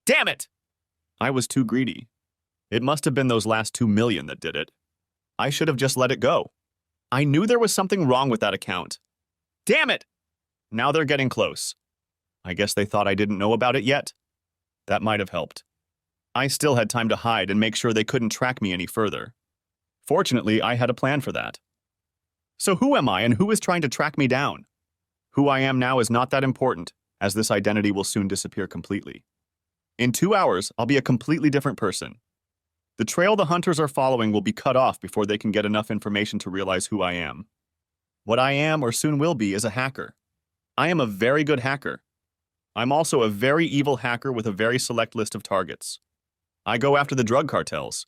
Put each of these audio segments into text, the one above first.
Damn it! I was too greedy. It must have been those last 2 million that did it. I should have just let it go. I knew there was something wrong with that account. Damn it! Now they're getting close. I guess they thought I didn't know about it yet. That might have helped. I still had time to hide and make sure they couldn't track me any further. Fortunately, I had a plan for that. So who am I and who is trying to track me down? Who I am now is not that important, as this identity will soon disappear completely. In 2 hours, I'll be a completely different person. The trail the hunters are following will be cut off before they can get enough information to realize who I am. What I am, or soon will be, is a hacker. I am a very good hacker. I'm also a very evil hacker with a very select list of targets. I go after the drug cartels.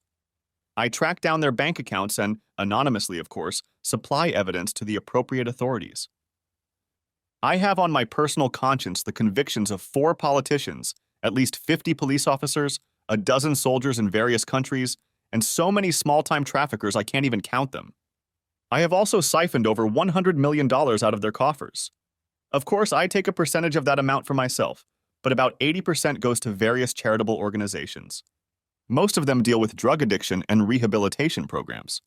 I track down their bank accounts and, anonymously of course, supply evidence to the appropriate authorities. I have on my personal conscience the convictions of 4 politicians, at least 50 police officers, a dozen soldiers in various countries, and so many small-time traffickers I can't even count them. I have also siphoned over $100 million out of their coffers. Of course, I take a percentage of that amount for myself, but about 80% goes to various charitable organizations. Most of them deal with drug addiction and rehabilitation programs.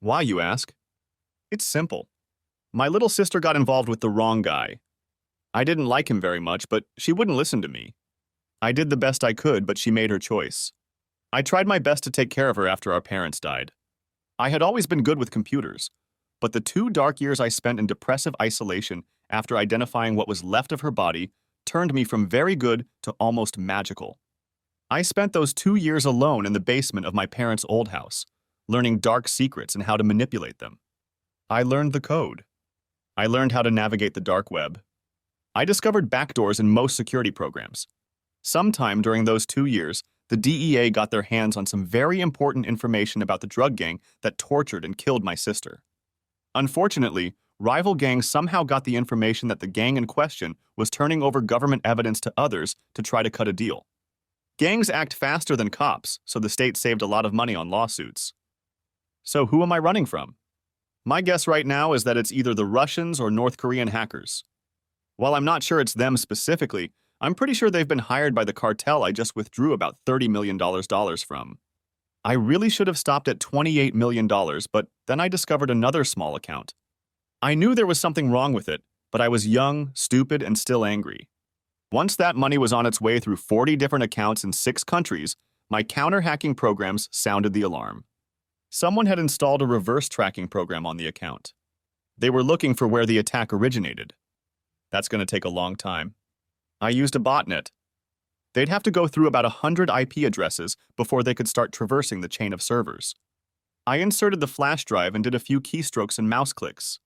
Why, you ask? It's simple. My little sister got involved with the wrong guy. I didn't like him very much, but she wouldn't listen to me. I did the best I could, but she made her choice. I tried my best to take care of her after our parents died. I had always been good with computers, but the 2 dark years I spent in depressive isolation after identifying what was left of her body turned me from very good to almost magical. I spent those 2 years alone in the basement of my parents' old house, learning dark secrets and how to manipulate them. I learned the code. I learned how to navigate the dark web. I discovered backdoors in most security programs. Sometime during those 2 years, the DEA got their hands on some very important information about the drug gang that tortured and killed my sister. Unfortunately, rival gangs somehow got the information that the gang in question was turning over government evidence to others to try to cut a deal. Gangs act faster than cops, so the state saved a lot of money on lawsuits. So who am I running from? My guess right now is that it's either the Russians or North Korean hackers. While I'm not sure it's them specifically, I'm pretty sure they've been hired by the cartel I just withdrew about $30 million from. I really should have stopped at $28 million, but then I discovered another small account. I knew there was something wrong with it, but I was young, stupid, and still angry. Once that money was on its way through 40 different accounts in 6 countries, my counter-hacking programs sounded the alarm. Someone had installed a reverse tracking program on the account. They were looking for where the attack originated. That's going to take a long time. I used a botnet. They'd have to go through about 100 IP addresses before they could start traversing the chain of servers. I inserted the flash drive and did a few keystrokes and mouse clicks.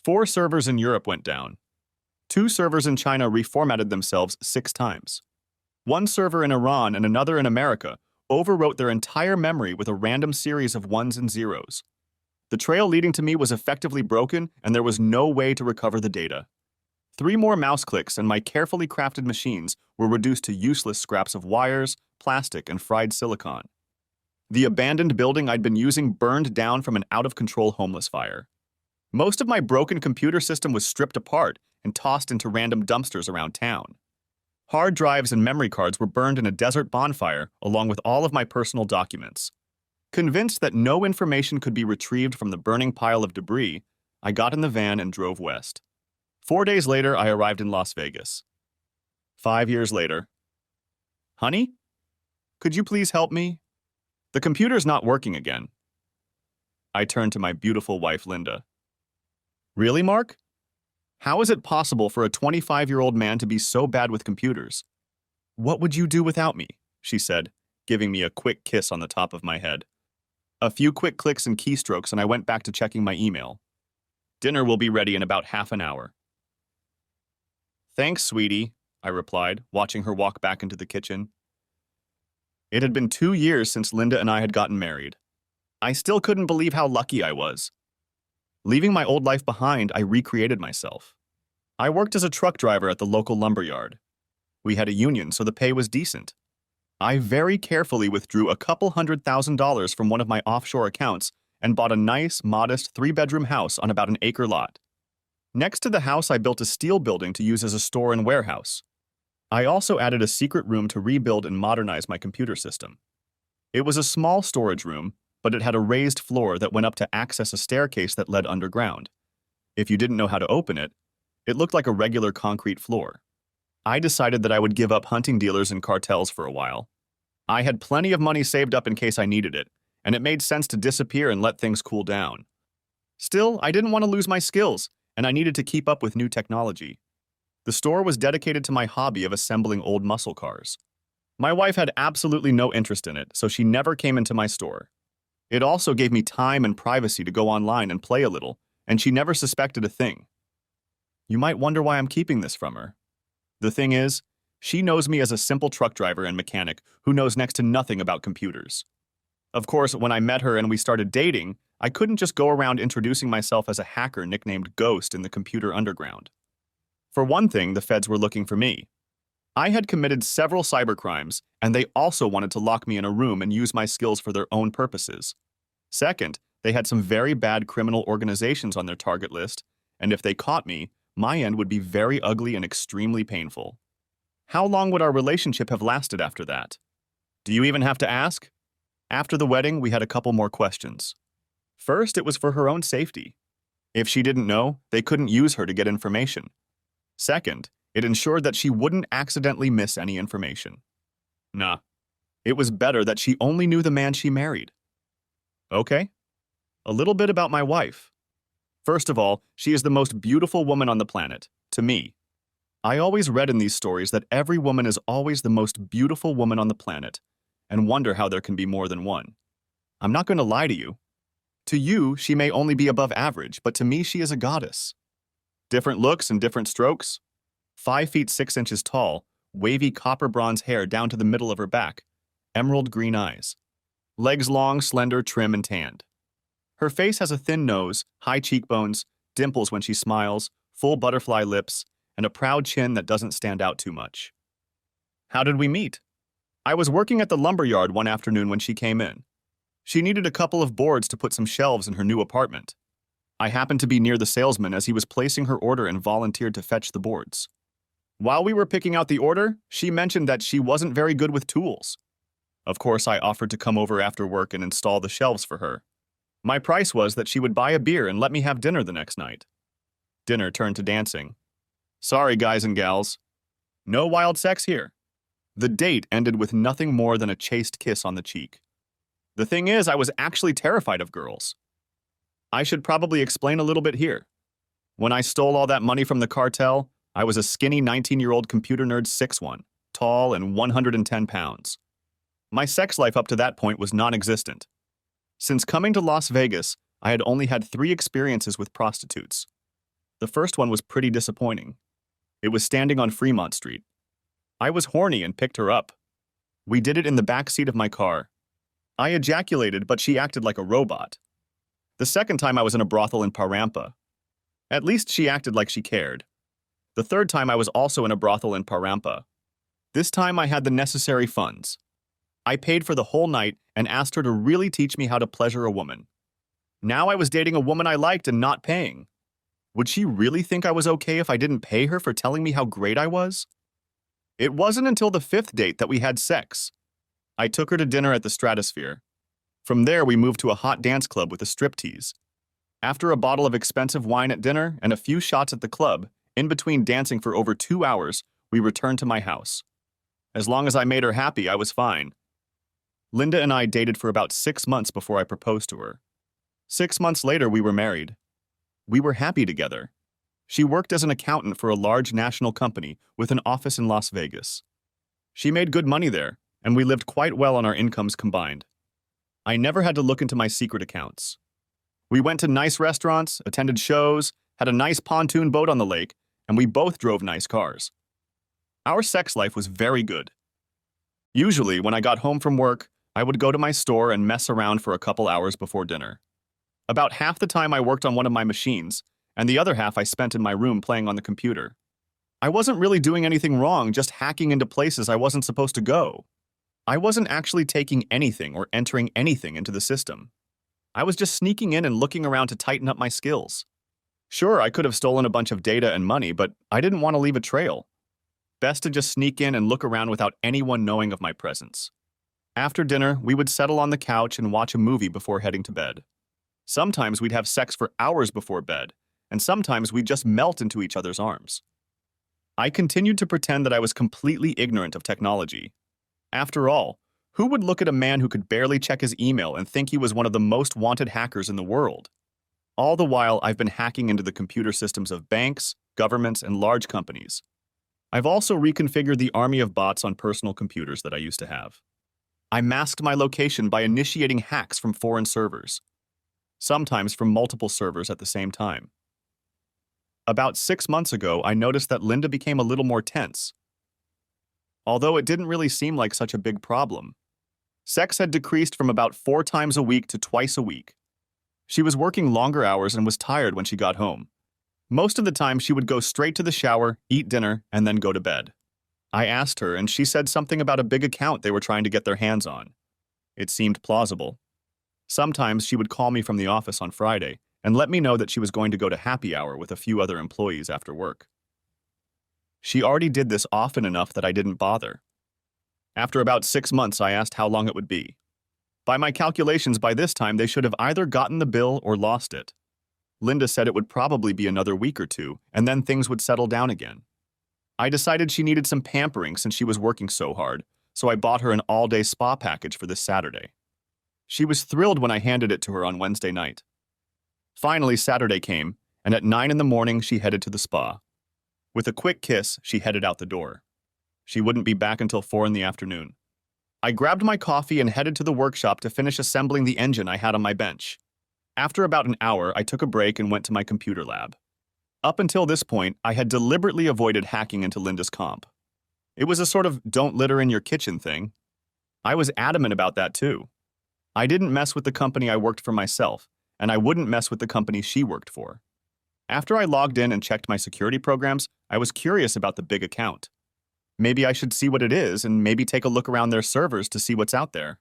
4 servers in Europe went down. 2 servers in China reformatted themselves 6 times. 1 server in Iran and another in America overwrote their entire memory with a random series of 1s and 0s. The trail leading to me was effectively broken, and there was no way to recover the data. 3 more mouse clicks and my carefully crafted machines were reduced to useless scraps of wires, plastic, and fried silicon. The abandoned building I'd been using burned down from an out-of-control homeless fire. Most of my broken computer system was stripped apart and tossed into random dumpsters around town. Hard drives and memory cards were burned in a desert bonfire along with all of my personal documents. Convinced that no information could be retrieved from the burning pile of debris, I got in the van and drove west. 4 days later, I arrived in Las Vegas. 5 years later. Honey? Could you please help me? The computer's not working again. I turned to my beautiful wife, Linda. Really, Mark? How is it possible for a 25-year-old man to be so bad with computers? What would you do without me? She said, giving me a quick kiss on the top of my head. A few quick clicks and keystrokes and I went back to checking my email. Dinner will be ready in about half an hour. Thanks, sweetie, I replied, watching her walk back into the kitchen. It had been 2 years since Linda and I had gotten married. I still couldn't believe how lucky I was. Leaving my old life behind, I recreated myself. I worked as a truck driver at the local lumberyard. We had a union, so the pay was decent. I very carefully withdrew a couple $100,000 from one of my offshore accounts and bought a nice, modest 3-bedroom house on about an acre lot. Next to the house, I built a steel building to use as a store and warehouse. I also added a secret room to rebuild and modernize my computer system. It was a small storage room, but it had a raised floor that went up to access a staircase that led underground. If you didn't know how to open it, it looked like a regular concrete floor. I decided that I would give up hunting dealers and cartels for a while. I had plenty of money saved up in case I needed it, and it made sense to disappear and let things cool down. Still, I didn't want to lose my skills, and I needed to keep up with new technology. The store was dedicated to my hobby of assembling old muscle cars. My wife had absolutely no interest in it, so she never came into my store. It also gave me time and privacy to go online and play a little, and she never suspected a thing. You might wonder why I'm keeping this from her. The thing is, she knows me as a simple truck driver and mechanic who knows next to nothing about computers. Of course, when I met her and we started dating, I couldn't just go around introducing myself as a hacker nicknamed Ghost in the computer underground. For one thing, the feds were looking for me. I had committed several cybercrimes, and they also wanted to lock me in a room and use my skills for their own purposes. Second, they had some very bad criminal organizations on their target list, and if they caught me, my end would be very ugly and extremely painful. How long would our relationship have lasted after that? Do you even have to ask? After the wedding, we had a couple more questions. First, it was for her own safety. If she didn't know, they couldn't use her to get information. Second, it ensured that she wouldn't accidentally miss any information. Nah, it was better that she only knew the man she married. Okay, a little bit about my wife. First of all, she is the most beautiful woman on the planet, to me. I always read in these stories that every woman is always the most beautiful woman on the planet, and wonder how there can be more than one. I'm not going to lie to you. To you, she may only be above average, but to me, she is a goddess. Different looks and different strokes. 5 feet 6 inches tall, wavy copper bronze hair down to the middle of her back, emerald green eyes. Legs long, slender, trim, and tanned. Her face has a thin nose, high cheekbones, dimples when she smiles, full butterfly lips, and a proud chin that doesn't stand out too much. How did we meet? I was working at the lumberyard one afternoon when she came in. She needed a couple of boards to put some shelves in her new apartment. I happened to be near the salesman as he was placing her order and volunteered to fetch the boards. While we were picking out the order, she mentioned that she wasn't very good with tools. Of course, I offered to come over after work and install the shelves for her. My price was that she would buy a beer and let me have dinner the next night. Dinner turned to dancing. Sorry, guys and gals. No wild sex here. The date ended with nothing more than a chaste kiss on the cheek. The thing is, I was actually terrified of girls. I should probably explain a little bit here. When I stole all that money from the cartel, I was a skinny 19-year-old computer nerd 6'1", tall and 110 pounds. My sex life up to that point was non-existent. Since coming to Las Vegas, I had only had 3 experiences with prostitutes. The first one was pretty disappointing. It was standing on Fremont Street. I was horny and picked her up. We did it in the back seat of my car. I ejaculated, but she acted like a robot. The second time I was in a brothel in Parampa. At least she acted like she cared. The third time I was also in a brothel in Parampa. This time I had the necessary funds. I paid for the whole night and asked her to really teach me how to pleasure a woman. Now I was dating a woman I liked and not paying. Would she really think I was okay if I didn't pay her for telling me how great I was? It wasn't until the 5th date that we had sex. I took her to dinner at the Stratosphere. From there, we moved to a hot dance club with a striptease. After a bottle of expensive wine at dinner and a few shots at the club, in between dancing for over 2 hours, we returned to my house. As long as I made her happy, I was fine. Linda and I dated for about 6 months before I proposed to her. 6 months later, we were married. We were happy together. She worked as an accountant for a large national company with an office in Las Vegas. She made good money there, and we lived quite well on our incomes combined. I never had to look into my secret accounts. We went to nice restaurants, attended shows, had a nice pontoon boat on the lake, and we both drove nice cars. Our sex life was very good. Usually, when I got home from work, I would go to my store and mess around for a couple hours before dinner. About half the time I worked on one of my machines, and the other half I spent in my room playing on the computer. I wasn't really doing anything wrong, just hacking into places I wasn't supposed to go. I wasn't actually taking anything or entering anything into the system. I was just sneaking in and looking around to tighten up my skills. Sure, I could have stolen a bunch of data and money, but I didn't want to leave a trail. Best to just sneak in and look around without anyone knowing of my presence. After dinner, we would settle on the couch and watch a movie before heading to bed. Sometimes we'd have sex for hours before bed, and sometimes we'd just melt into each other's arms. I continued to pretend that I was completely ignorant of technology. After all, who would look at a man who could barely check his email and think he was one of the most wanted hackers in the world? All the while, I've been hacking into the computer systems of banks, governments, and large companies. I've also reconfigured the army of bots on personal computers that I used to have. I masked my location by initiating hacks from foreign servers, sometimes from multiple servers at the same time. About 6 months ago, I noticed that Linda became a little more tense. Although it didn't really seem like such a big problem. Sex had decreased from about 4 times a week to twice a week. She was working longer hours and was tired when she got home. Most of the time, she would go straight to the shower, eat dinner, and then go to bed. I asked her, and she said something about a big account they were trying to get their hands on. It seemed plausible. Sometimes she would call me from the office on Friday and let me know that she was going to go to happy hour with a few other employees after work. She already did this often enough that I didn't bother. After about 6 months, I asked how long it would be. By my calculations, by this time, they should have either gotten the bill or lost it. Linda said it would probably be another week or two, and then things would settle down again. I decided she needed some pampering since she was working so hard, so I bought her an all-day spa package for this Saturday. She was thrilled when I handed it to her on Wednesday night. Finally, Saturday came, and at 9 in the morning, she headed to the spa. With a quick kiss, she headed out the door. She wouldn't be back until 4 in the afternoon. I grabbed my coffee and headed to the workshop to finish assembling the engine I had on my bench. After about an hour, I took a break and went to my computer lab. Up until this point, I had deliberately avoided hacking into Linda's comp. It was a sort of don't litter in your kitchen thing. I was adamant about that too. I didn't mess with the company I worked for myself, and I wouldn't mess with the company she worked for. After I logged in and checked my security programs, I was curious about the big account. Maybe I should see what it is and maybe take a look around their servers to see what's out there.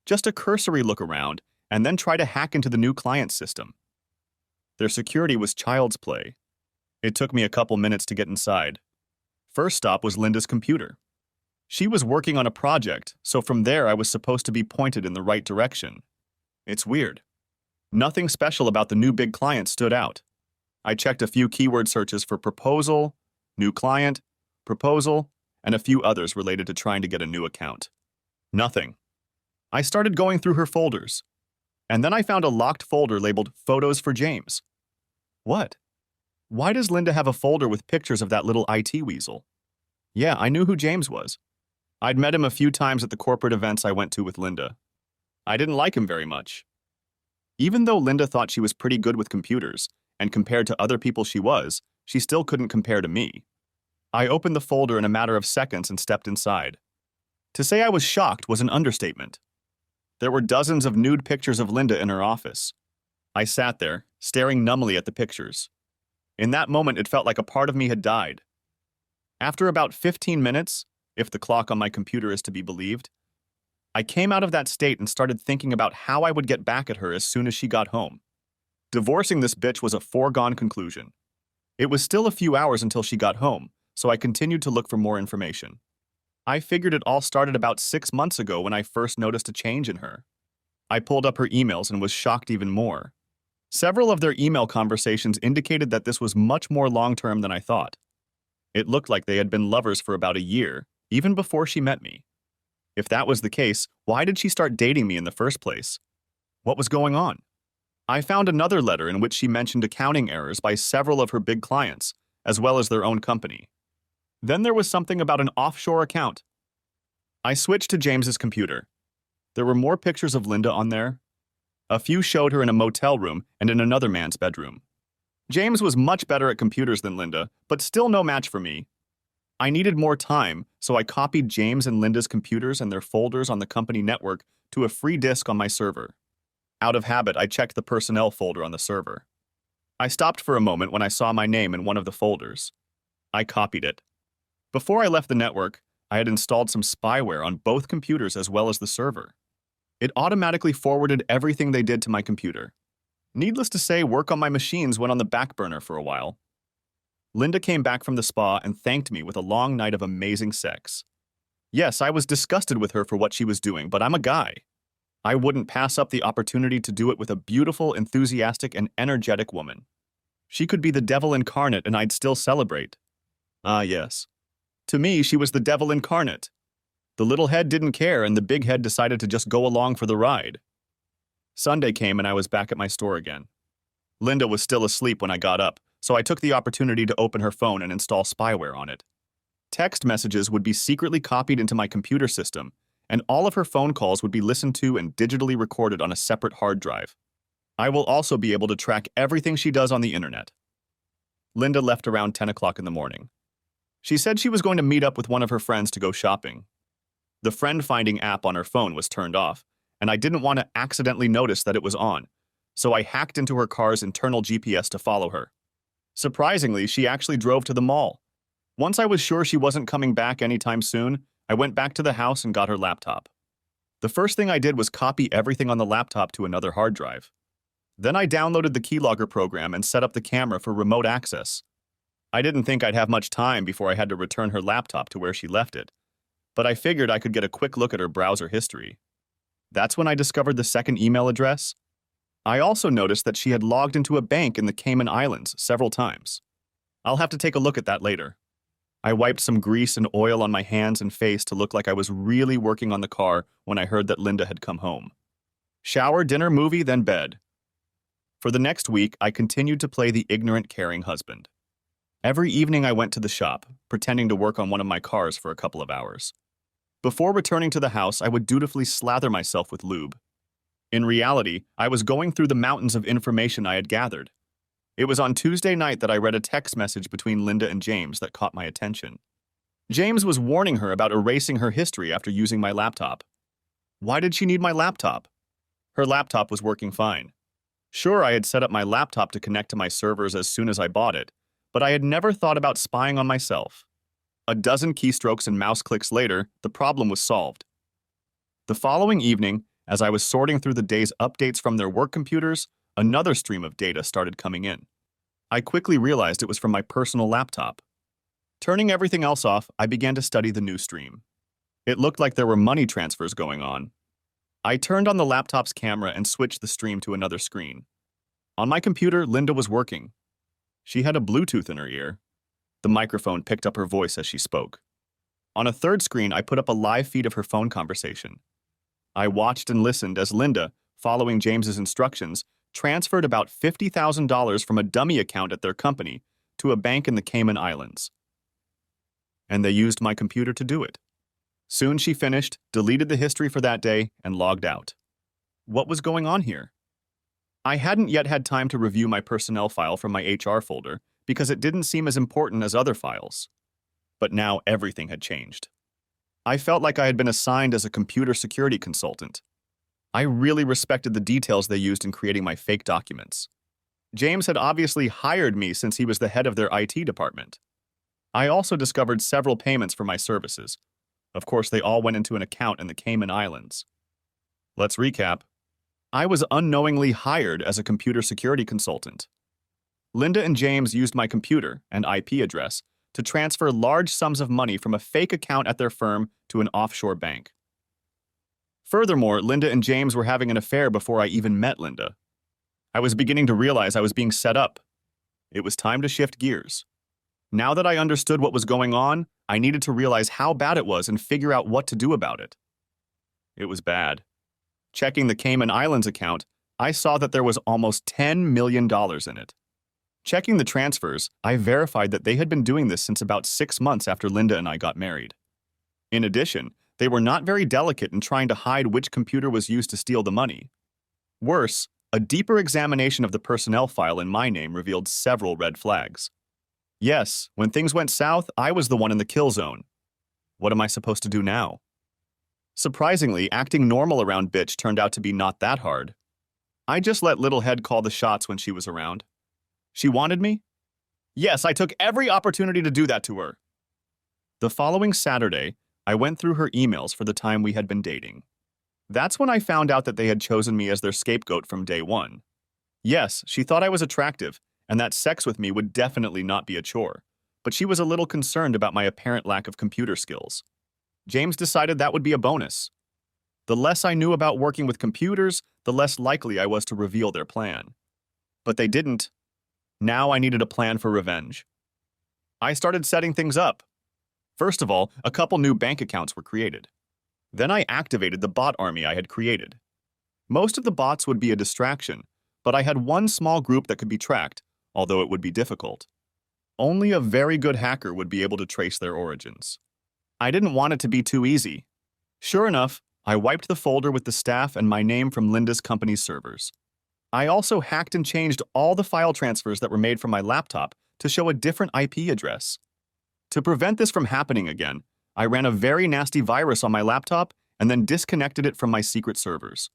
Just a cursory look around, and then try to hack into the new client system. Their security was child's play. It took me a couple minutes to get inside. First stop was Linda's computer. She was working on a project, so from there I was supposed to be pointed in the right direction. It's weird. Nothing special about the new big client stood out. I checked a few keyword searches for proposal, new client, proposal, and a few others related to trying to get a new account. Nothing. I started going through her folders, and then I found a locked folder labeled Photos for James. What? Why does Linda have a folder with pictures of that little IT weasel? Yeah, I knew who James was. I'd met him a few times at the corporate events I went to with Linda. I didn't like him very much. Even though Linda thought she was pretty good with computers, and compared to other people she still couldn't compare to me. I opened the folder in a matter of seconds and stepped inside. To say I was shocked was an understatement. There were dozens of nude pictures of Linda in her office. I sat there, staring numbly at the pictures. In that moment, it felt like a part of me had died. After about 15 minutes, if the clock on my computer is to be believed, I came out of that state and started thinking about how I would get back at her as soon as she got home. Divorcing this bitch was a foregone conclusion. It was still a few hours until she got home, so I continued to look for more information. I figured it all started about 6 months ago when I first noticed a change in her. I pulled up her emails and was shocked even more. Several of their email conversations indicated that this was much more long-term than I thought. It looked like they had been lovers for about a year, even before she met me. If that was the case, why did she start dating me in the first place? What was going on? I found another letter in which she mentioned accounting errors by several of her big clients, as well as their own company. Then there was something about an offshore account. I switched to James's computer. There were more pictures of Linda on there. A few showed her in a motel room and in another man's bedroom. James was much better at computers than Linda, but still no match for me. I needed more time, so I copied James and Linda's computers and their folders on the company network to a free disk on my server. Out of habit, I checked the personnel folder on the server. I stopped for a moment when I saw my name in one of the folders. I copied it. Before I left the network, I had installed some spyware on both computers as well as the server. It automatically forwarded everything they did to my computer. Needless to say, work on my machines went on the back burner for a while. Linda came back from the spa and thanked me with a long night of amazing sex. Yes, I was disgusted with her for what she was doing, but I'm a guy. I wouldn't pass up the opportunity to do it with a beautiful, enthusiastic, and energetic woman. She could be the devil incarnate and I'd still celebrate. Ah, yes. To me, she was the devil incarnate. The little head didn't care and the big head decided to just go along for the ride. Sunday came and I was back at my store again. Linda was still asleep when I got up, so I took the opportunity to open her phone and install spyware on it. Text messages would be secretly copied into my computer system, and all of her phone calls would be listened to and digitally recorded on a separate hard drive. I will also be able to track everything she does on the internet. Linda left around 10 o'clock in the morning. She said she was going to meet up with one of her friends to go shopping. The friend-finding app on her phone was turned off, and I didn't want to accidentally notice that it was on, so I hacked into her car's internal GPS to follow her. Surprisingly, she actually drove to the mall. Once I was sure she wasn't coming back anytime soon, I went back to the house and got her laptop. The first thing I did was copy everything on the laptop to another hard drive. Then I downloaded the keylogger program and set up the camera for remote access. I didn't think I'd have much time before I had to return her laptop to where she left it, but I figured I could get a quick look at her browser history. That's when I discovered the second email address. I also noticed that she had logged into a bank in the Cayman Islands several times. I'll have to take a look at that later. I wiped some grease and oil on my hands and face to look like I was really working on the car when I heard that Linda had come home. Shower, dinner, movie, then bed. For the next week, I continued to play the ignorant, caring husband. Every evening I went to the shop, pretending to work on one of my cars for a couple of hours. Before returning to the house, I would dutifully slather myself with lube. In reality, I was going through the mountains of information I had gathered. It was on Tuesday night that I read a text message between Linda and James that caught my attention. James was warning her about erasing her history after using my laptop. Why did she need my laptop? Her laptop was working fine. Sure, I had set up my laptop to connect to my servers as soon as I bought it, but I had never thought about spying on myself. A dozen keystrokes and mouse clicks later, the problem was solved. The following evening, as I was sorting through the day's updates from their work computers, another stream of data started coming in. I quickly realized it was from my personal laptop. Turning everything else off, I began to study the new stream. It looked like there were money transfers going on. I turned on the laptop's camera and switched the stream to another screen. On my computer, Linda was working. She had a Bluetooth in her ear. The microphone picked up her voice as she spoke. On a third screen, I put up a live feed of her phone conversation. I watched and listened as Linda, following James's instructions, transferred about $50,000 from a dummy account at their company to a bank in the Cayman Islands. And they used my computer to do it. Soon she finished, deleted the history for that day, and logged out. What was going on here? I hadn't yet had time to review my personnel file from my HR folder because it didn't seem as important as other files. But now everything had changed. I felt like I had been assigned as a computer security consultant. I really respected the details they used in creating my fake documents. James had obviously hired me since he was the head of their IT department. I also discovered several payments for my services. Of course, they all went into an account in the Cayman Islands. Let's recap. I was unknowingly hired as a computer security consultant. Linda and James used my computer and IP address to transfer large sums of money from a fake account at their firm to an offshore bank. Furthermore, Linda and James were having an affair before I even met Linda. I was beginning to realize I was being set up. It was time to shift gears. Now that I understood what was going on, I needed to realize how bad it was and figure out what to do about it. It was bad. Checking the Cayman Islands account, I saw that there was almost $10 million in it. Checking the transfers, I verified that they had been doing this since about 6 months after Linda and I got married. In addition, they were not very delicate in trying to hide which computer was used to steal the money. Worse, a deeper examination of the personnel file in my name revealed several red flags. Yes, when things went south, I was the one in the kill zone. What am I supposed to do now? Surprisingly, acting normal around bitch turned out to be not that hard. I just let Little Head call the shots when she was around. She wanted me? Yes, I took every opportunity to do that to her. The following Saturday, I went through her emails for the time we had been dating. That's when I found out that they had chosen me as their scapegoat from day one. Yes, she thought I was attractive, and that sex with me would definitely not be a chore, but she was a little concerned about my apparent lack of computer skills. James decided that would be a bonus. The less I knew about working with computers, the less likely I was to reveal their plan. But they didn't. Now I needed a plan for revenge. I started setting things up. First of all, a couple new bank accounts were created. Then I activated the bot army I had created. Most of the bots would be a distraction, but I had one small group that could be tracked, although it would be difficult. Only a very good hacker would be able to trace their origins. I didn't want it to be too easy. Sure enough, I wiped the folder with the staff and my name from Linda's company's servers. I also hacked and changed all the file transfers that were made from my laptop to show a different IP address. To prevent this from happening again, I ran a very nasty virus on my laptop and then disconnected it from my secret servers.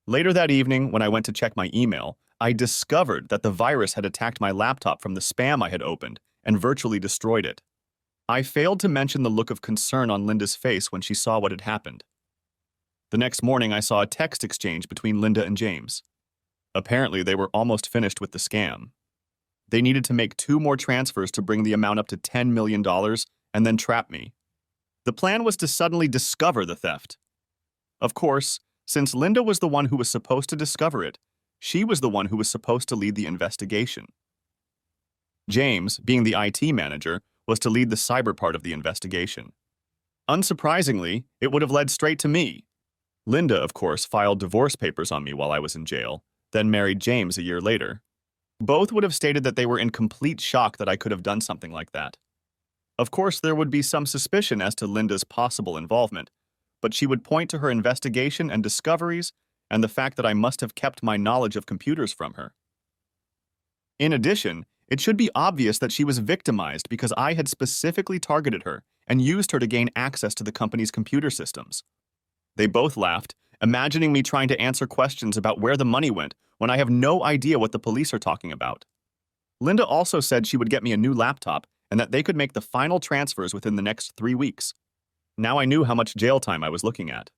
Later that evening, when I went to check my email, I discovered that the virus had attacked my laptop from the spam I had opened and virtually destroyed it. I failed to mention the look of concern on Linda's face when she saw what had happened. The next morning, I saw a text exchange between Linda and James. Apparently, they were almost finished with the scam. They needed to make 2 more transfers to bring the amount up to $10 million and then trap me. The plan was to suddenly discover the theft. Of course, since Linda was the one who was supposed to discover it, she was the one who was supposed to lead the investigation. James, being the IT manager, was to lead the cyber part of the investigation. Unsurprisingly, it would have led straight to me. Linda, of course, filed divorce papers on me while I was in jail, then married James a year later. Both would have stated that they were in complete shock that I could have done something like that. Of course, there would be some suspicion as to Linda's possible involvement, but she would point to her investigation and discoveries and the fact that I must have kept my knowledge of computers from her. In addition, it should be obvious that she was victimized because I had specifically targeted her and used her to gain access to the company's computer systems. They both laughed, imagining me trying to answer questions about where the money went when I have no idea what the police are talking about. Linda also said she would get me a new laptop and that they could make the final transfers within the next 3 weeks. Now I knew how much jail time I was looking at.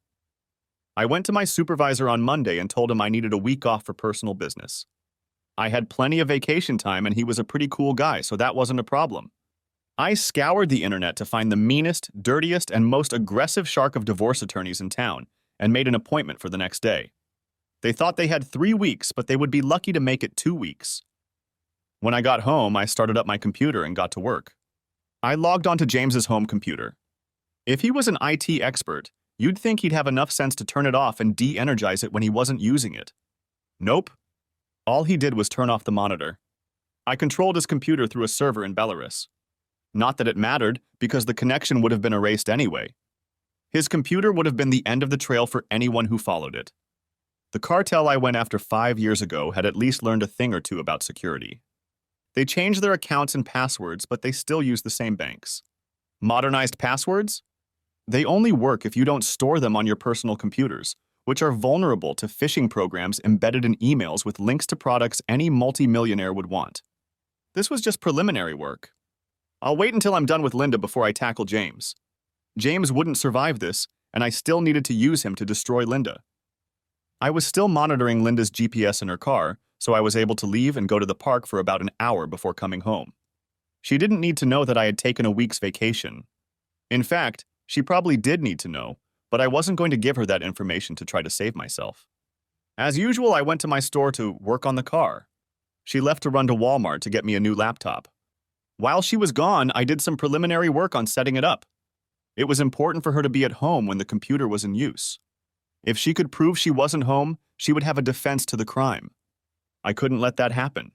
I went to my supervisor on Monday and told him I needed a week off for personal business. I had plenty of vacation time and he was a pretty cool guy, so that wasn't a problem. I scoured the internet to find the meanest, dirtiest, and most aggressive shark of divorce attorneys in town and made an appointment for the next day. They thought they had 3 weeks, but they would be lucky to make it 2 weeks. When I got home, I started up my computer and got to work. I logged onto James's home computer. If he was an IT expert, you'd think he'd have enough sense to turn it off and de-energize it when he wasn't using it. Nope. All he did was turn off the monitor. I controlled his computer through a server in Belarus. Not that it mattered, because the connection would have been erased anyway. His computer would have been the end of the trail for anyone who followed it. The cartel I went after 5 years ago had at least learned a thing or two about security. They changed their accounts and passwords, but they still use the same banks. Modernized passwords? They only work if you don't store them on your personal computers, which are vulnerable to phishing programs embedded in emails with links to products any multimillionaire would want. This was just preliminary work. I'll wait until I'm done with Linda before I tackle James. James wouldn't survive this, and I still needed to use him to destroy Linda. I was still monitoring Linda's GPS in her car, so I was able to leave and go to the park for about an hour before coming home. She didn't need to know that I had taken a week's vacation. In fact, she probably did need to know, but I wasn't going to give her that information to try to save myself. As usual, I went to my store to work on the car. She left to run to Walmart to get me a new laptop. While she was gone, I did some preliminary work on setting it up. It was important for her to be at home when the computer was in use. If she could prove she wasn't home, she would have a defense to the crime. I couldn't let that happen.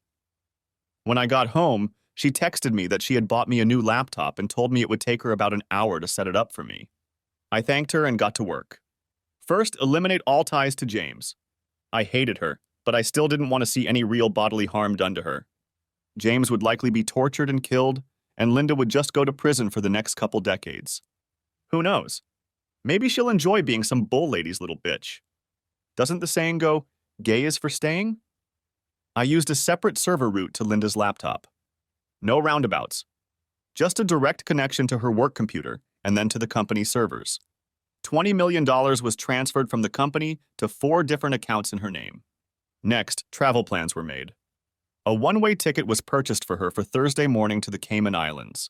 When I got home, she texted me that she had bought me a new laptop and told me it would take her about an hour to set it up for me. I thanked her and got to work. First, eliminate all ties to James. I hated her, but I still didn't want to see any real bodily harm done to her. James would likely be tortured and killed, and Linda would just go to prison for the next couple decades. Who knows? Maybe she'll enjoy being some bull lady's little bitch. Doesn't the saying go, gay is for staying? I used a separate server route to Linda's laptop. No roundabouts. Just a direct connection to her work computer and then to the company servers. $20 million was transferred from the company to 4 different accounts in her name. Next, travel plans were made. A one-way ticket was purchased for her for Thursday morning to the Cayman Islands.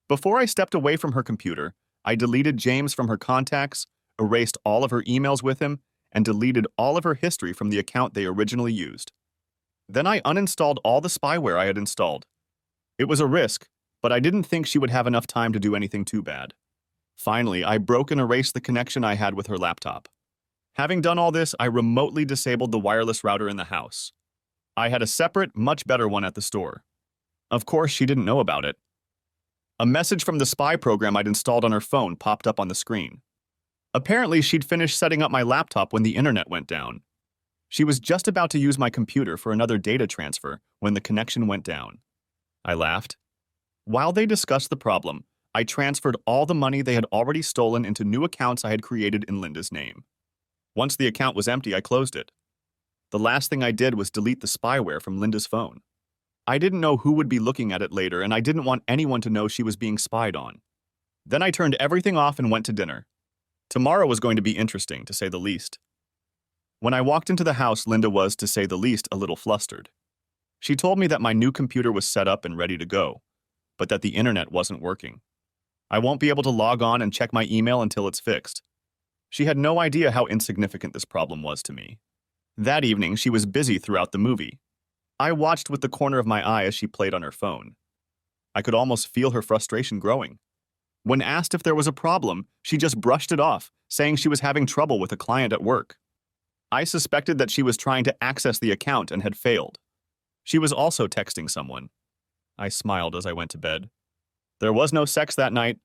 Before I stepped away from her computer, I deleted James from her contacts, erased all of her emails with him, and deleted all of her history from the account they originally used. Then I uninstalled all the spyware I had installed. It was a risk, but I didn't think she would have enough time to do anything too bad. Finally, I broke and erased the connection I had with her laptop. Having done all this, I remotely disabled the wireless router in the house. I had a separate, much better one at the store. Of course, she didn't know about it. A message from the spy program I'd installed on her phone popped up on the screen. Apparently, she'd finished setting up my laptop when the internet went down. She was just about to use my computer for another data transfer when the connection went down. I laughed. While they discussed the problem, I transferred all the money they had already stolen into new accounts I had created in Linda's name. Once the account was empty, I closed it. The last thing I did was delete the spyware from Linda's phone. I didn't know who would be looking at it later, and I didn't want anyone to know she was being spied on. Then I turned everything off and went to dinner. Tomorrow was going to be interesting, to say the least. When I walked into the house, Linda was, to say the least, a little flustered. She told me that my new computer was set up and ready to go, but that the internet wasn't working. I won't be able to log on and check my email until it's fixed. She had no idea how insignificant this problem was to me. That evening, she was busy throughout the movie. I watched with the corner of my eye as she played on her phone. I could almost feel her frustration growing. When asked if there was a problem, she just brushed it off, saying she was having trouble with a client at work. I suspected that she was trying to access the account and had failed. She was also texting someone. I smiled as I went to bed. There was no sex that night.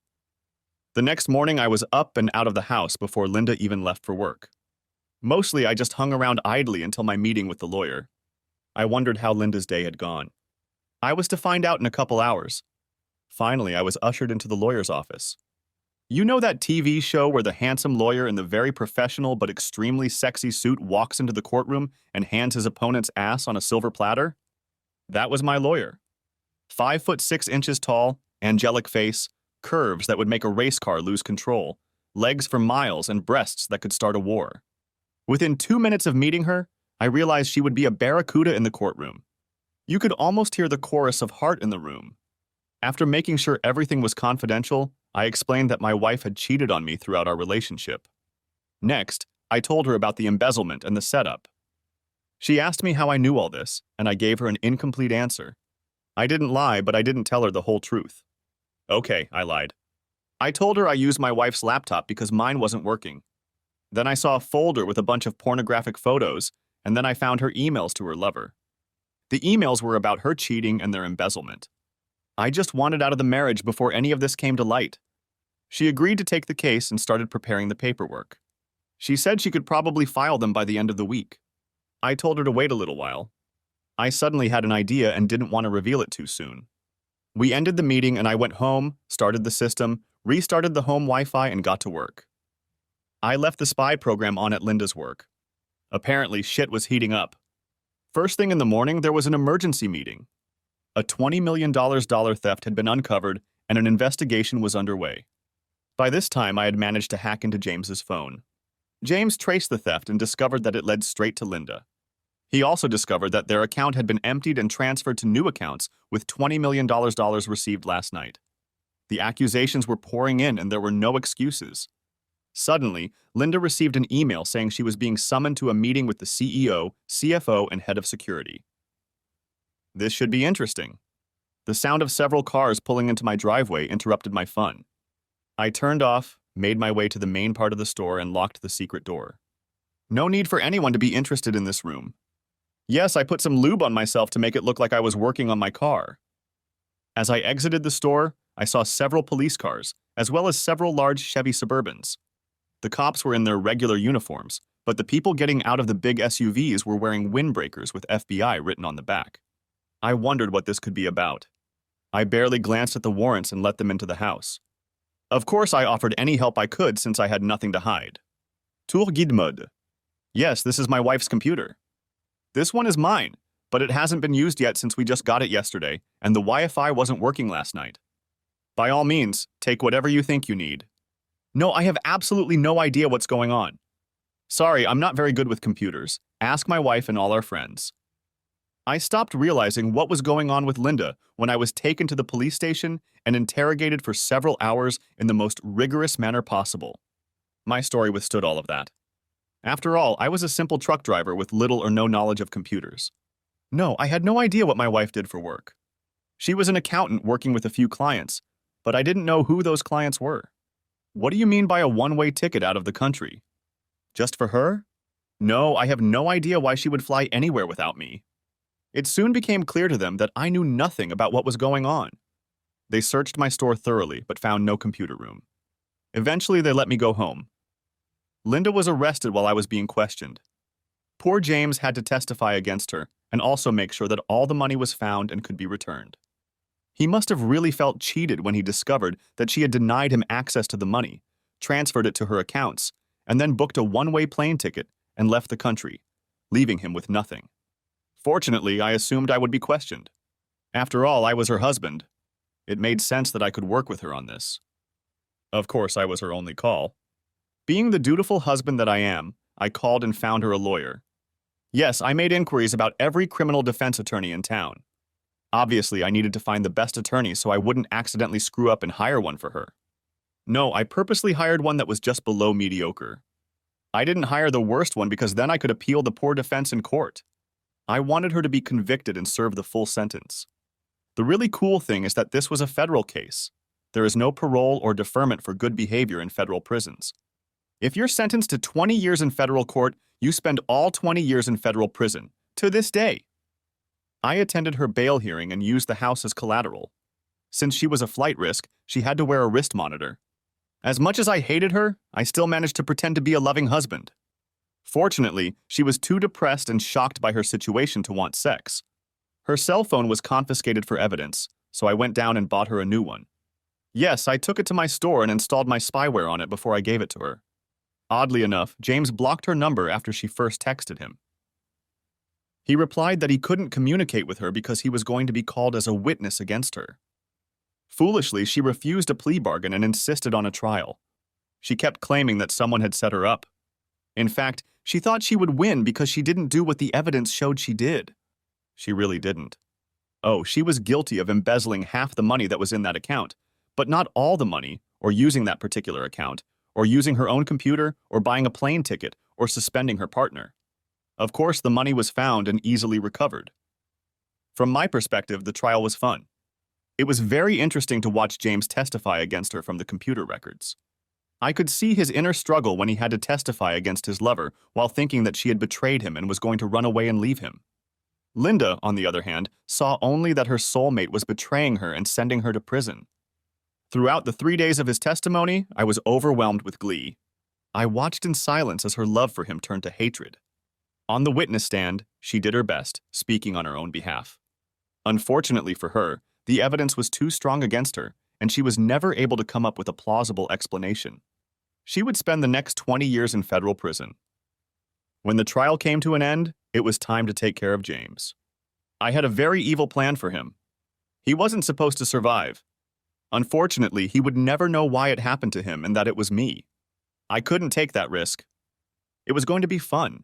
The next morning, I was up and out of the house before Linda even left for work. Mostly, I just hung around idly until my meeting with the lawyer. I wondered how Linda's day had gone. I was to find out in a couple hours. Finally, I was ushered into the lawyer's office. You know that TV show where the handsome lawyer in the very professional but extremely sexy suit walks into the courtroom and hands his opponent's ass on a silver platter? That was my lawyer. 5'6" tall, angelic face, curves that would make a race car lose control, legs for miles, and breasts that could start a war. Within 2 minutes of meeting her, I realized she would be a barracuda in the courtroom. You could almost hear the chorus of heart in the room. After making sure everything was confidential, I explained that my wife had cheated on me throughout our relationship. Next, I told her about the embezzlement and the setup. She asked me how I knew all this, and I gave her an incomplete answer. I didn't lie, but I didn't tell her the whole truth. Okay, I lied. I told her I used my wife's laptop because mine wasn't working. Then I saw a folder with a bunch of pornographic photos, and then I found her emails to her lover. The emails were about her cheating and their embezzlement. I just wanted out of the marriage before any of this came to light. She agreed to take the case and started preparing the paperwork. She said she could probably file them by the end of the week. I told her to wait a little while. I suddenly had an idea and didn't want to reveal it too soon. We ended the meeting and I went home, started the system, restarted the home Wi-Fi, and got to work. I left the spy program on at Linda's work. Apparently, shit was heating up. First thing in the morning, there was an emergency meeting. A $20 million dollar theft had been uncovered and an investigation was underway. By this time, I had managed to hack into James's phone. James traced the theft and discovered that it led straight to Linda. He also discovered that their account had been emptied and transferred to new accounts with $20 million received last night. The accusations were pouring in and there were no excuses. Suddenly, Linda received an email saying she was being summoned to a meeting with the CEO, CFO, and head of security. This should be interesting. The sound of several cars pulling into my driveway interrupted my fun. I turned off, made my way to the main part of the store, and locked the secret door. No need for anyone to be interested in this room. Yes, I put some lube on myself to make it look like I was working on my car. As I exited the store, I saw several police cars, as well as several large Chevy Suburbans. The cops were in their regular uniforms, but the people getting out of the big SUVs were wearing windbreakers with FBI written on the back. I wondered what this could be about. I barely glanced at the warrants and let them into the house. Of course, I offered any help I could since I had nothing to hide. Tour guide mode. Yes, this is my wife's computer. This one is mine, but it hasn't been used yet since we just got it yesterday, and the Wi-Fi wasn't working last night. By all means, take whatever you think you need. No, I have absolutely no idea what's going on. Sorry, I'm not very good with computers. Ask my wife and all our friends. I stopped realizing what was going on with Linda when I was taken to the police station and interrogated for several hours in the most rigorous manner possible. My story withstood all of that. After all, I was a simple truck driver with little or no knowledge of computers. No, I had no idea what my wife did for work. She was an accountant working with a few clients, but I didn't know who those clients were. What do you mean by a one-way ticket out of the country? Just for her? No, I have no idea why she would fly anywhere without me. It soon became clear to them that I knew nothing about what was going on. They searched my store thoroughly, but found no computer room. Eventually, they let me go home. Linda was arrested while I was being questioned. Poor James had to testify against her and also make sure that all the money was found and could be returned. He must have really felt cheated when he discovered that she had denied him access to the money, transferred it to her accounts, and then booked a one-way plane ticket and left the country, leaving him with nothing. Fortunately, I assumed I would be questioned. After all, I was her husband. It made sense that I could work with her on this. Of course, I was her only call. Being the dutiful husband that I am, I called and found her a lawyer. Yes, I made inquiries about every criminal defense attorney in town. Obviously, I needed to find the best attorney so I wouldn't accidentally screw up and hire one for her. No, I purposely hired one that was just below mediocre. I didn't hire the worst one because then I could appeal the poor defense in court. I wanted her to be convicted and serve the full sentence. The really cool thing is that this was a federal case. There is no parole or deferment for good behavior in federal prisons. If you're sentenced to 20 years in federal court, you spend all 20 years in federal prison, to this day. I attended her bail hearing and used the house as collateral. Since she was a flight risk, she had to wear a wrist monitor. As much as I hated her, I still managed to pretend to be a loving husband. Fortunately, she was too depressed and shocked by her situation to want sex. Her cell phone was confiscated for evidence, so I went down and bought her a new one. Yes, I took it to my store and installed my spyware on it before I gave it to her. Oddly enough, James blocked her number after she first texted him. He replied that he couldn't communicate with her because he was going to be called as a witness against her. Foolishly, she refused a plea bargain and insisted on a trial. She kept claiming that someone had set her up. In fact, she thought she would win because she didn't do what the evidence showed she did. She really didn't. Oh, she was guilty of embezzling half the money that was in that account, but not all the money, or using that particular account, or using her own computer, or buying a plane ticket, or suspending her partner. Of course, the money was found and easily recovered. From my perspective, the trial was fun. It was very interesting to watch James testify against her from the computer records. I could see his inner struggle when he had to testify against his lover while thinking that she had betrayed him and was going to run away and leave him. Linda, on the other hand, saw only that her soulmate was betraying her and sending her to prison. Throughout the 3 days of his testimony, I was overwhelmed with glee. I watched in silence as her love for him turned to hatred. On the witness stand, she did her best, speaking on her own behalf. Unfortunately for her, the evidence was too strong against her, and she was never able to come up with a plausible explanation. She would spend the next 20 years in federal prison. When the trial came to an end, it was time to take care of James. I had a very evil plan for him. He wasn't supposed to survive. Unfortunately, he would never know why it happened to him and that it was me. I couldn't take that risk. It was going to be fun.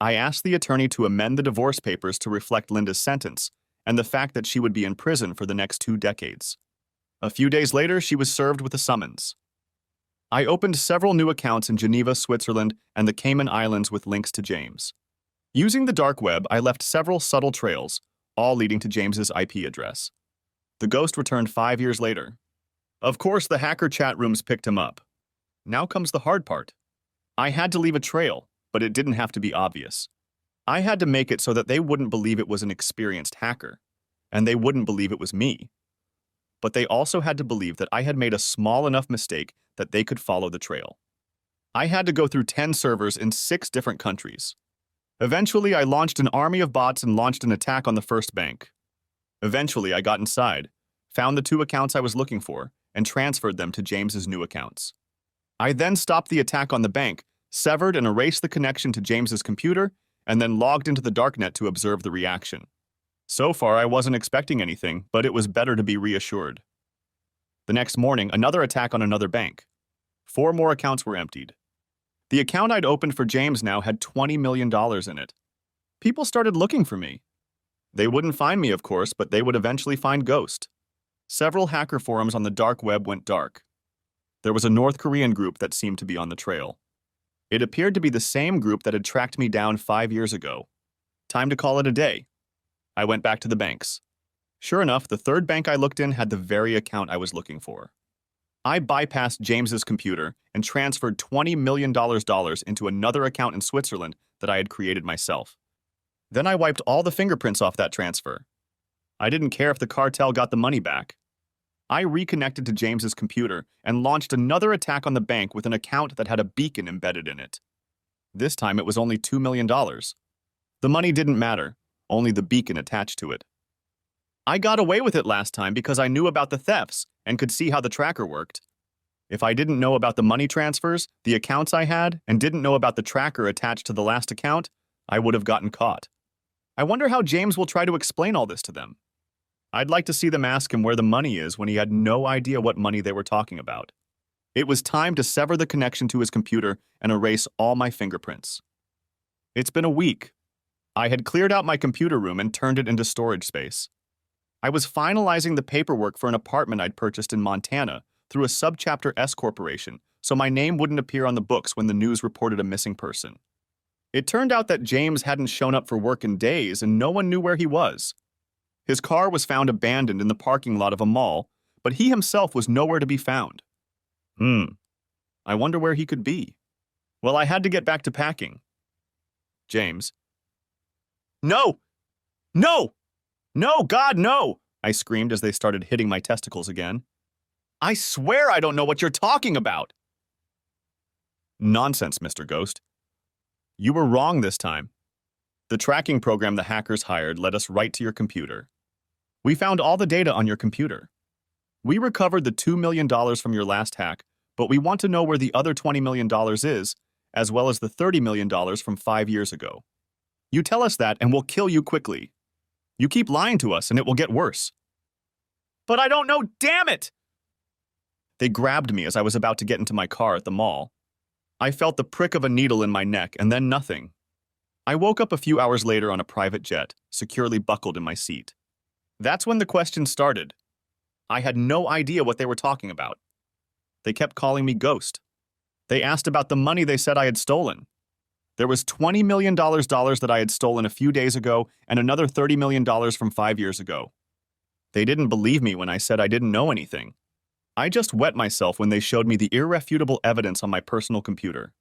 I asked the attorney to amend the divorce papers to reflect Linda's sentence and the fact that she would be in prison for the next 2 decades. A few days later, she was served with a summons. I opened several new accounts in Geneva, Switzerland, and the Cayman Islands with links to James. Using the dark web, I left several subtle trails, all leading to James's IP address. The ghost returned 5 years later. Of course, the hacker chat rooms picked him up. Now comes the hard part. I had to leave a trail, but it didn't have to be obvious. I had to make it so that they wouldn't believe it was an experienced hacker, and they wouldn't believe it was me. But they also had to believe that I had made a small enough mistake that they could follow the trail. I had to go through 10 servers in 6 different countries. Eventually, I launched an army of bots and launched an attack on the first bank. Eventually, I got inside, found the 2 accounts I was looking for, and transferred them to James's new accounts. I then stopped the attack on the bank, severed and erased the connection to James's computer, and then logged into the darknet to observe the reaction. So far, I wasn't expecting anything, but it was better to be reassured. The next morning, another attack on another bank. 4 more accounts were emptied. The account I'd opened for James now had $20 million in it. People started looking for me. They wouldn't find me, of course, but they would eventually find Ghost. Several hacker forums on the dark web went dark. There was a North Korean group that seemed to be on the trail. It appeared to be the same group that had tracked me down 5 years ago. Time to call it a day. I went back to the banks. Sure enough, the third bank I looked in had the very account I was looking for. I bypassed James's computer and transferred $20 million into another account in Switzerland that I had created myself. Then I wiped all the fingerprints off that transfer. I didn't care if the cartel got the money back. I reconnected to James's computer and launched another attack on the bank with an account that had a beacon embedded in it. This time it was only $2 million. The money didn't matter, only the beacon attached to it. I got away with it last time because I knew about the thefts and could see how the tracker worked. If I didn't know about the money transfers, the accounts I had, and didn't know about the tracker attached to the last account, I would have gotten caught. I wonder how James will try to explain all this to them. I'd like to see them ask him where the money is when he had no idea what money they were talking about. It was time to sever the connection to his computer and erase all my fingerprints. It's been a week. I had cleared out my computer room and turned it into storage space. I was finalizing the paperwork for an apartment I'd purchased in Montana through a Subchapter S corporation, so my name wouldn't appear on the books when the news reported a missing person. It turned out that James hadn't shown up for work in days and no one knew where he was. His car was found abandoned in the parking lot of a mall, but he himself was nowhere to be found. I wonder where he could be. Well, I had to get back to packing. James. No! No! No, God, no! I screamed as they started hitting my testicles again. I swear I don't know what you're talking about! Nonsense, Mr. Ghost. You were wrong this time. The tracking program the hackers hired led us right to your computer. We found all the data on your computer. We recovered the $2 million from your last hack, but we want to know where the other $20 million is, as well as the $30 million from 5 years ago. You tell us that and we'll kill you quickly. You keep lying to us and it will get worse. But I don't know, damn it! They grabbed me as I was about to get into my car at the mall. I felt the prick of a needle in my neck and then nothing. I woke up a few hours later on a private jet, securely buckled in my seat. That's when the questions started. I had no idea what they were talking about. They kept calling me Ghost. They asked about the money they said I had stolen. There was $20 million that I had stolen a few days ago and another $30 million from 5 years ago. They didn't believe me when I said I didn't know anything. I just wet myself when they showed me the irrefutable evidence on my personal computer.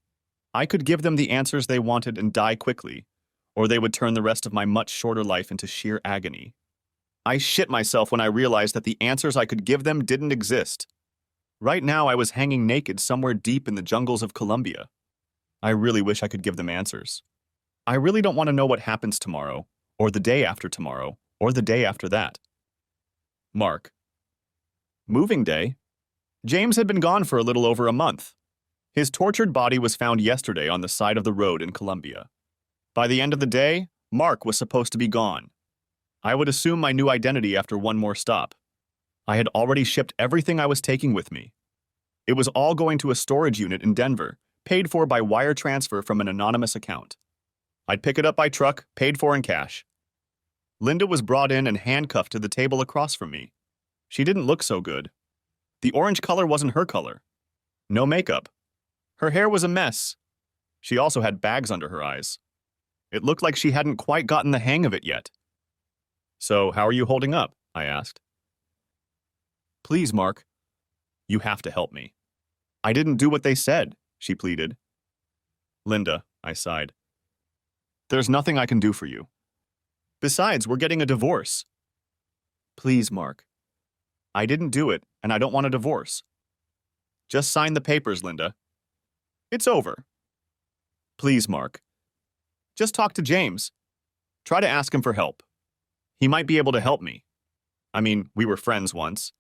I could give them the answers they wanted and die quickly, or they would turn the rest of my much shorter life into sheer agony. I shit myself when I realized that the answers I could give them didn't exist. Right now I was hanging naked somewhere deep in the jungles of Colombia. I really wish I could give them answers. I really don't want to know what happens tomorrow, or the day after tomorrow, or the day after that. Mark. Moving day. James had been gone for a little over a month. His tortured body was found yesterday on the side of the road in Colombia. By the end of the day, Mark was supposed to be gone. I would assume my new identity after one more stop. I had already shipped everything I was taking with me. It was all going to a storage unit in Denver, paid for by wire transfer from an anonymous account. I'd pick it up by truck, paid for in cash. Linda was brought in and handcuffed to the table across from me. She didn't look so good. The orange color wasn't her color. No makeup. Her hair was a mess. She also had bags under her eyes. It looked like she hadn't quite gotten the hang of it yet. So, how are you holding up? I asked. Please, Mark. You have to help me. I didn't do what they said, she pleaded. Linda, I sighed. There's nothing I can do for you. Besides, we're getting a divorce. Please, Mark. I didn't do it, and I don't want a divorce. Just sign the papers, Linda. It's over. Please, Mark. Just talk to James. Try to ask him for help. He might be able to help me. I mean, we were friends once.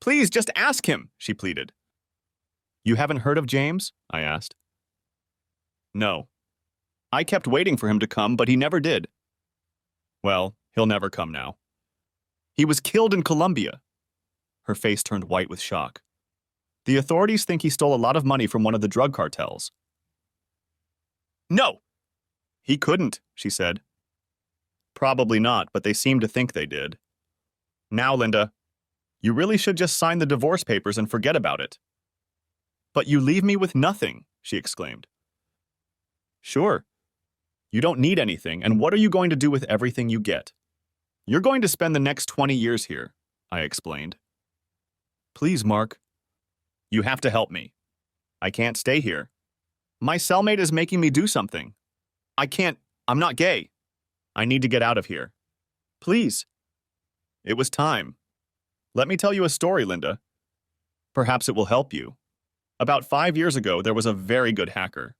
Please, just ask him, she pleaded. You haven't heard of James? I asked. No. I kept waiting for him to come, but he never did. Well, he'll never come now. He was killed in Colombia. Her face turned white with shock. The authorities think he stole a lot of money from one of the drug cartels. No! He couldn't, she said. Probably not, but they seem to think they did. Now, Linda, you really should just sign the divorce papers and forget about it. But you leave me with nothing, she exclaimed. Sure. You don't need anything, and what are you going to do with everything you get? You're going to spend the next 20 years here, I explained. Please, Mark. You have to help me. I can't stay here. My cellmate is making me do something. I'm not gay. I need to get out of here. Please. It was time. Let me tell you a story, Linda. Perhaps it will help you. About 5 years ago, there was a very good hacker.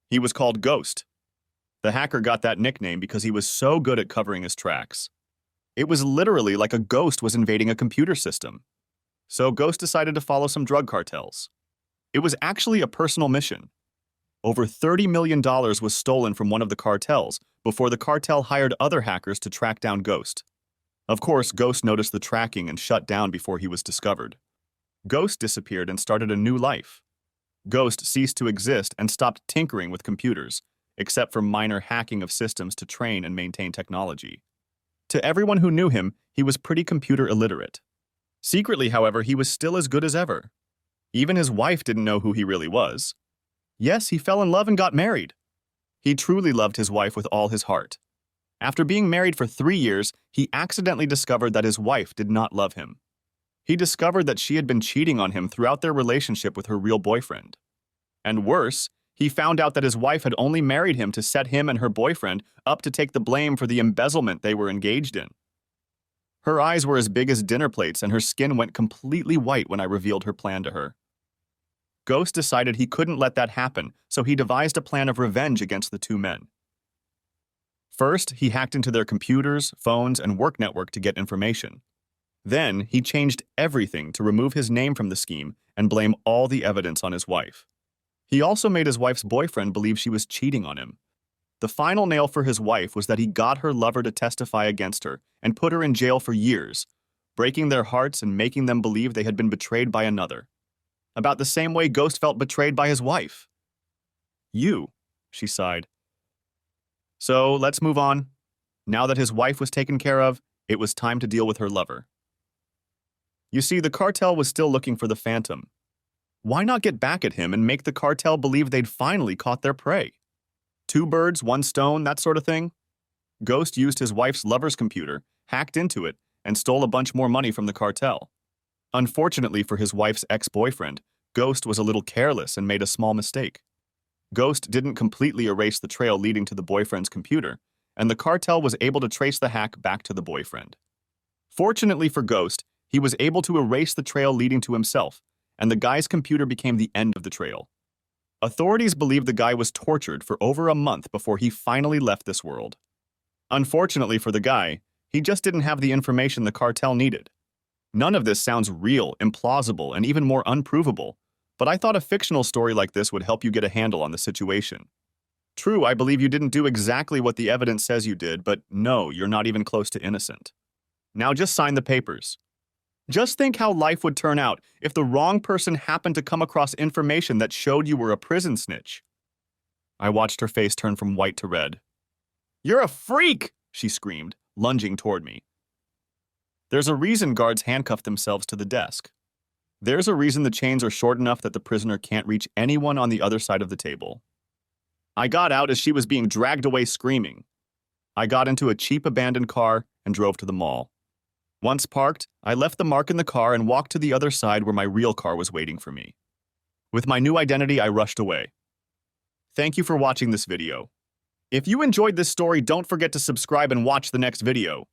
He was called Ghost. The hacker got that nickname because he was so good at covering his tracks. It was literally like a ghost was invading a computer system. So Ghost decided to follow some drug cartels. It was actually a personal mission. Over $30 million was stolen from one of the cartels before the cartel hired other hackers to track down Ghost. Of course, Ghost noticed the tracking and shut down before he was discovered. Ghost disappeared and started a new life. Ghost ceased to exist and stopped tinkering with computers, except for minor hacking of systems to train and maintain technology. To everyone who knew him, he was pretty computer illiterate. Secretly, however, he was still as good as ever. Even his wife didn't know who he really was. Yes, he fell in love and got married. He truly loved his wife with all his heart. After being married for 3 years, he accidentally discovered that his wife did not love him. He discovered that she had been cheating on him throughout their relationship with her real boyfriend. And worse, he found out that his wife had only married him to set him and her boyfriend up to take the blame for the embezzlement they were engaged in. Her eyes were as big as dinner plates and her skin went completely white when I revealed her plan to her. Ghost decided he couldn't let that happen, so he devised a plan of revenge against the two men. First, he hacked into their computers, phones, and work network to get information. Then, he changed everything to remove his name from the scheme and blame all the evidence on his wife. He also made his wife's boyfriend believe she was cheating on him. The final nail for his wife was that he got her lover to testify against her and put her in jail for years, breaking their hearts and making them believe they had been betrayed by another. About the same way Ghost felt betrayed by his wife. You, she sighed. So, let's move on. Now that his wife was taken care of, it was time to deal with her lover. You see, the cartel was still looking for the Phantom. Why not get back at him and make the cartel believe they'd finally caught their prey? 2 birds, 1 stone, that sort of thing? Ghost used his wife's lover's computer, hacked into it, and stole a bunch more money from the cartel. Unfortunately for his wife's ex-boyfriend, Ghost was a little careless and made a small mistake. Ghost didn't completely erase the trail leading to the boyfriend's computer, and the cartel was able to trace the hack back to the boyfriend. Fortunately for Ghost, he was able to erase the trail leading to himself, and the guy's computer became the end of the trail. Authorities believe the guy was tortured for over a month before he finally left this world. Unfortunately for the guy, he just didn't have the information the cartel needed. None of this sounds real, implausible, and even more unprovable, but I thought a fictional story like this would help you get a handle on the situation. True, I believe you didn't do exactly what the evidence says you did, but no, you're not even close to innocent. Now just sign the papers. Just think how life would turn out if the wrong person happened to come across information that showed you were a prison snitch. I watched her face turn from white to red. You're a freak, she screamed, lunging toward me. There's a reason guards handcuff themselves to the desk. There's a reason the chains are short enough that the prisoner can't reach anyone on the other side of the table. I got out as she was being dragged away screaming. I got into a cheap abandoned car and drove to the mall. Once parked, I left the mark in the car and walked to the other side where my real car was waiting for me. With my new identity, I rushed away. Thank you for watching this video. If you enjoyed this story, don't forget to subscribe and watch the next video.